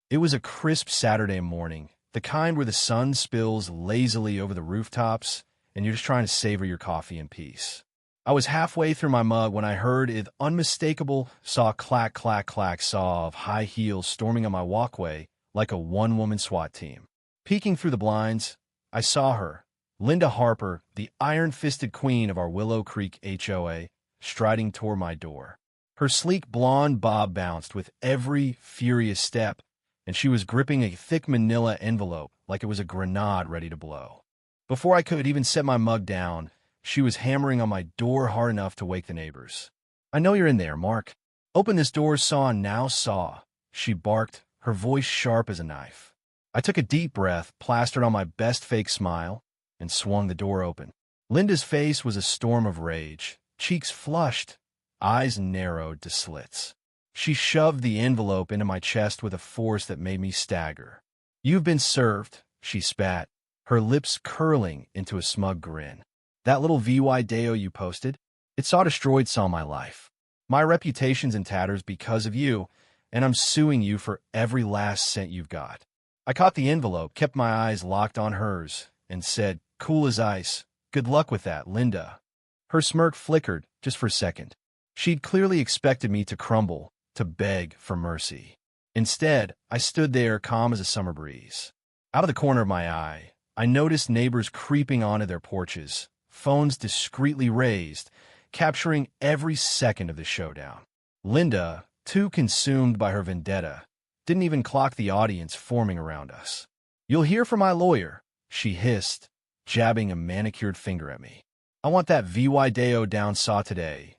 It was a crisp Saturday morning, the kind where the sun spills lazily over the rooftops and you're just trying to savor your coffee in peace. I was halfway through my mug when I heard an unmistakable clack, clack, clack saw of high heels storming on my walkway like a one-woman SWAT team. Peeking through the blinds, I saw her, Linda Harper, the iron-fisted queen of our Willow Creek HOA, striding toward my door. Her sleek blonde bob bounced with every furious step, and she was gripping a thick manila envelope like it was a grenade ready to blow. Before I could even set my mug down, she was hammering on my door hard enough to wake the neighbors. "I know you're in there, Mark. Open this door, saw," she barked, her voice sharp as a knife. I took a deep breath, plastered on my best fake smile, and swung the door open. Linda's face was a storm of rage, cheeks flushed, eyes narrowed to slits. She shoved the envelope into my chest with a force that made me stagger. "You've been served," she spat, her lips curling into a smug grin. "That little video you posted? It destroyed my life. My reputation's in tatters because of you, and I'm suing you for every last cent you've got." I caught the envelope, kept my eyes locked on hers, and said, cool as ice, "Good luck with that, Linda." Her smirk flickered just for a second. She'd clearly expected me to crumble, to beg for mercy. Instead, I stood there calm as a summer breeze. Out of the corner of my eye, I noticed neighbors creeping onto their porches, phones discreetly raised, capturing every second of the showdown. Linda, too consumed by her vendetta, didn't even clock the audience forming around us. "You'll hear from my lawyer," she hissed, jabbing a manicured finger at me. "I want that video down today,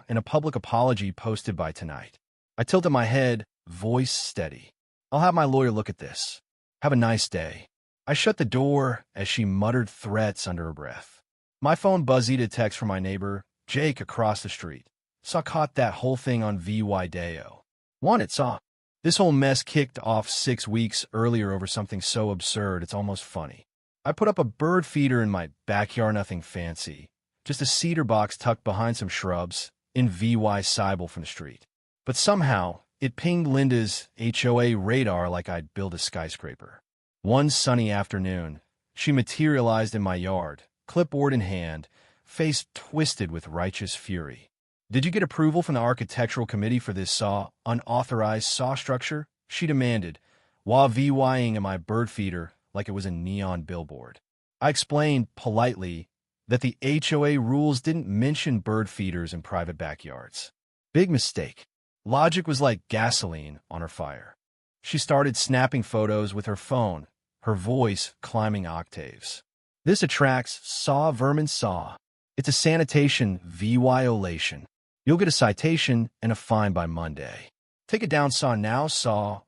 and a public apology posted by tonight." I tilted my head, voice steady. "I'll have my lawyer look at this. Have a nice day." I shut the door as she muttered threats under her breath. My phone buzzed a text from my neighbor, Jake, across the street. Caught that whole thing on video. "Want it, saw." This whole mess kicked off 6 weeks earlier over something so absurd it's almost funny. I put up a bird feeder in my backyard, nothing fancy, just a cedar box tucked behind some shrubs, in VY Seibel from the street. But somehow, it pinged Linda's HOA radar like I'd built a skyscraper. One sunny afternoon, she materialized in my yard, clipboard in hand, face twisted with righteous fury. "Did you get approval from the architectural committee for this unauthorized saw structure?" she demanded, while VYing in my bird feeder like it was a neon billboard. I explained politely that the HOA rules didn't mention bird feeders in private backyards. Big mistake. Logic was like gasoline on her fire. She started snapping photos with her phone, her voice climbing octaves. "This attracts vermin saw. It's a sanitation violation. You'll get a citation and a fine by Monday. Take it down now,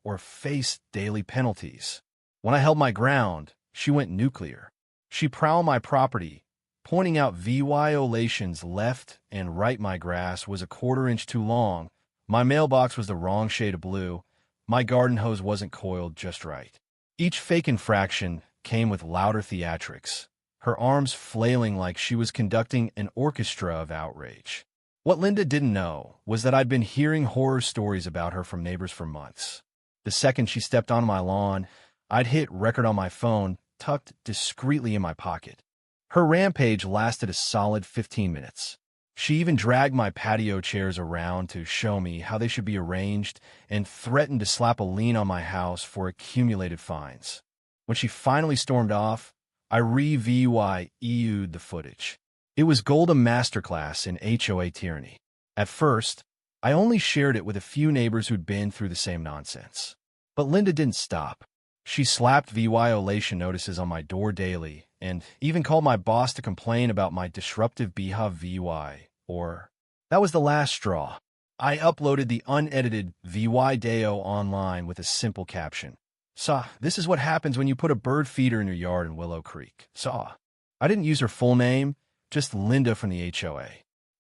or face daily penalties." When I held my ground, she went nuclear. She prowled my property, pointing out violations left and right. My grass was a 1/4 inch too long, my mailbox was the wrong shade of blue, my garden hose wasn't coiled just right. Each fake infraction came with louder theatrics, her arms flailing like she was conducting an orchestra of outrage. What Linda didn't know was that I'd been hearing horror stories about her from neighbors for months. The second she stepped on my lawn, I'd hit record on my phone, tucked discreetly in my pocket. Her rampage lasted a solid 15 minutes. She even dragged my patio chairs around to show me how they should be arranged and threatened to slap a lien on my house for accumulated fines. When she finally stormed off, I re-VYEU'd the footage. It was Golda masterclass in HOA tyranny. At first, I only shared it with a few neighbors who'd been through the same nonsense. But Linda didn't stop. She slapped violation notices on my door daily, and even called my boss to complain about my disruptive behavior. That was the last straw. I uploaded the unedited video online with a simple caption. This is what happens when you put a bird feeder in your yard in Willow Creek. I didn't use her full name, just Linda from the HOA.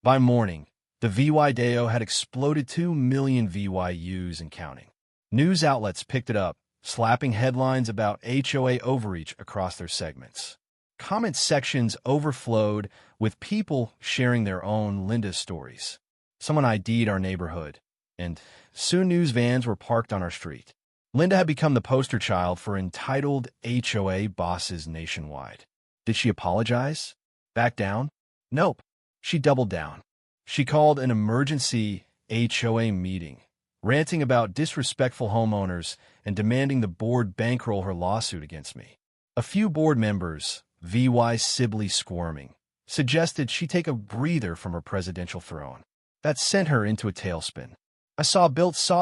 By morning, the video had exploded 2 million VYUs and counting. News outlets picked it up, slapping headlines about HOA overreach across their segments. Comment sections overflowed with people sharing their own Linda stories. Someone ID'd our neighborhood, and soon news vans were parked on our street. Linda had become the poster child for entitled HOA bosses nationwide. Did she apologize? Back down? Nope. She doubled down. She called an emergency HOA meeting, ranting about disrespectful homeowners and demanding the board bankroll her lawsuit against me. A few board members, VY Sibley squirming, suggested she take a breather from her presidential throne. That sent her into a tailspin. "I saw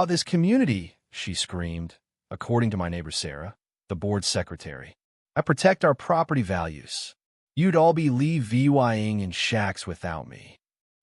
this community," she screamed, according to my neighbor Sarah, the board secretary. "I protect our property values. You'd all be VYing in shacks without me."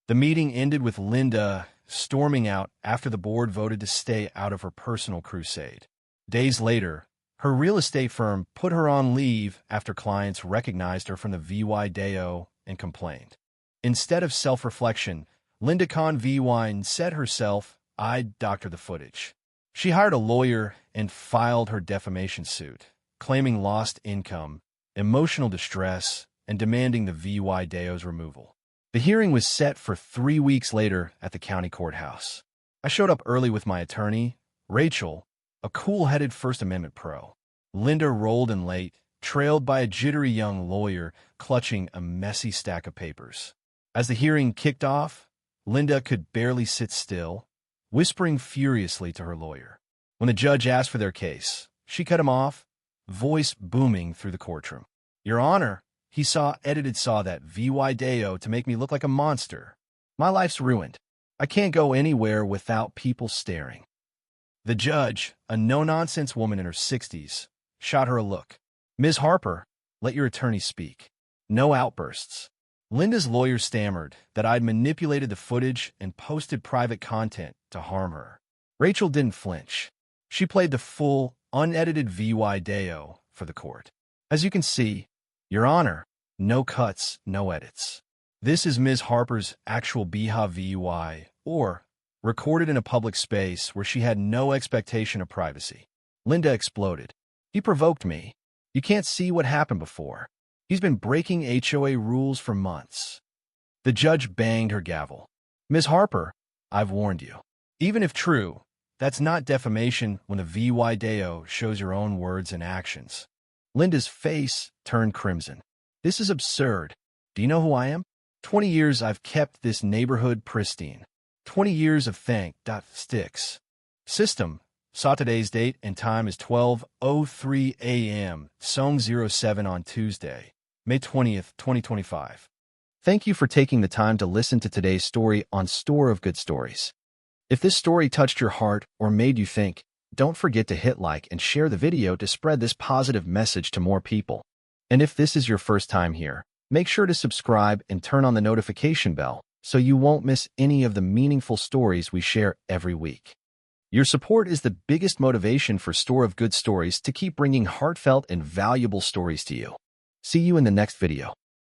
The meeting ended with Linda storming out after the board voted to stay out of her personal crusade. Days later, her real estate firm put her on leave after clients recognized her from the VY Deo and complained. Instead of self-reflection, Linda Kahn VY said herself, "I'd doctor the footage." She hired a lawyer and filed her defamation suit, claiming lost income, emotional distress, and demanding the VY Deo's removal. The hearing was set for 3 weeks later at the county courthouse. I showed up early with my attorney, Rachel, a cool-headed First Amendment pro. Linda rolled in late, trailed by a jittery young lawyer clutching a messy stack of papers. As the hearing kicked off, Linda could barely sit still, whispering furiously to her lawyer. When the judge asked for their case, she cut him off, voice booming through the courtroom. "Your Honor, he saw that VY Deo to make me look like a monster. My life's ruined. I can't go anywhere without people staring." The judge, a no-nonsense woman in her 60s, shot her a look. "Ms. Harper, let your attorney speak. No outbursts." Linda's lawyer stammered that I'd manipulated the footage and posted private content to harm her. Rachel didn't flinch. She played the full, unedited VY Deo for the court. "As you can see, Your Honor, no cuts, no edits. This is Ms. Harper's actual BHA VY, or recorded in a public space where she had no expectation of privacy." Linda exploded. "He provoked me. You can't see what happened before. He's been breaking HOA rules for months." The judge banged her gavel. "Ms. Harper, I've warned you. Even if true, that's not defamation when the VY Deo shows your own words and actions." Linda's face turned crimson. "This is absurd. Do you know who I am? 20 years I've kept this neighborhood pristine. 20 years of sticks. System. Saw today's date and time is 12:03 a.m. Song 07 on Tuesday, May 20th, 2025. Thank you for taking the time to listen to today's story on Store of Good Stories. If this story touched your heart or made you think, don't forget to hit like and share the video to spread this positive message to more people. And if this is your first time here, make sure to subscribe and turn on the notification bell so you won't miss any of the meaningful stories we share every week. Your support is the biggest motivation for Store of Good Stories to keep bringing heartfelt and valuable stories to you. See you in the next video.